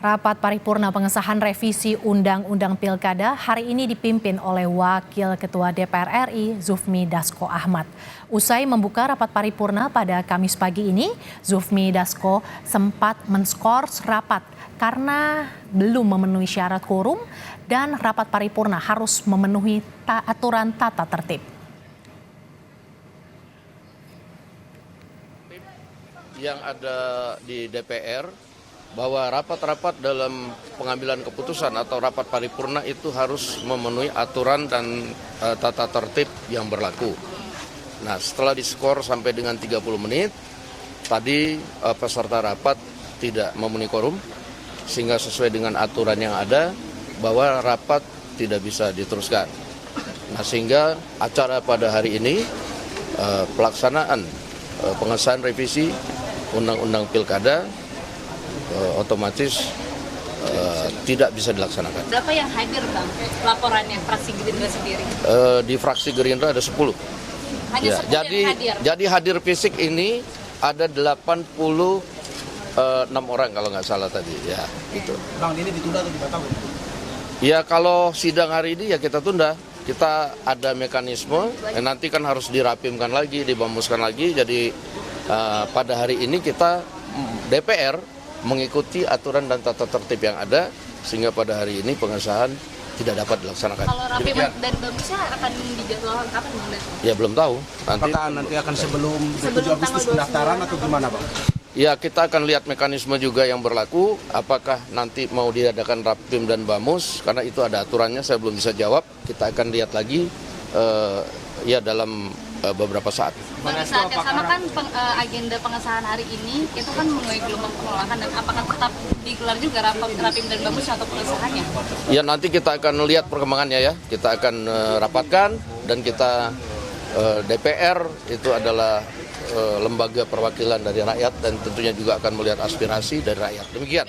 Rapat paripurna pengesahan revisi Undang-Undang Pilkada hari ini dipimpin oleh Wakil Ketua DPR RI Zufmi Dasko Ahmad. Usai membuka rapat paripurna pada Kamis pagi ini, Zufmi Dasko sempat menskors rapat karena belum memenuhi syarat quorum dan rapat paripurna harus memenuhi aturan tata tertib. Yang ada di DPR bahwa rapat-rapat dalam pengambilan keputusan atau rapat paripurna itu harus memenuhi aturan dan tata tertib yang berlaku. Nah, setelah diskor sampai dengan 30 menit, tadi peserta rapat tidak memenuhi quorum, sehingga sesuai dengan aturan yang ada bahwa rapat tidak bisa diteruskan. Nah, sehingga acara pada hari ini pelaksanaan pengesahan revisi Undang-Undang Pilkada otomatis tidak bisa dilaksanakan. Berapa yang hadir, Bang, laporannya fraksi Gerindra sendiri? Di fraksi Gerindra ada 10. Hanya Ya, 10 yang hadir? Jadi hadir fisik ini ada 86 orang kalau nggak salah tadi. Ya, gitu. Bang, ini ditunda atau dibatalkan? Ya, kalau sidang hari ini ya kita tunda. Kita ada mekanisme, nanti kan harus dirapimkan lagi, dibamuskan lagi. Jadi pada hari ini kita DPR mengikuti aturan dan tata tertib yang ada, sehingga pada hari ini pengesahan tidak dapat dilaksanakan. Kalau rapim dan bagusnya akan dijadwalkan kapan, Bang? Ya belum tahu. Apakah nanti akan sebelum 7 Agustus pendaftaran atau gimana, Bang? Ya, kita akan lihat mekanisme juga yang berlaku, apakah nanti mau diadakan rapim dan bamus, karena itu ada aturannya, saya belum bisa jawab. Kita akan lihat lagi ya dalam beberapa saat. Pada saat yang sama kan agenda pengesahan hari ini itu kan menuai gelombang penolakan, dan apakah tetap digelar juga rapim dan bamus atau pengesahannya? Ya, nanti kita akan lihat perkembangannya ya. Kita akan rapatkan, dan kita DPR itu adalah lembaga perwakilan dari rakyat, dan tentunya juga akan melihat aspirasi dari rakyat. Demikian.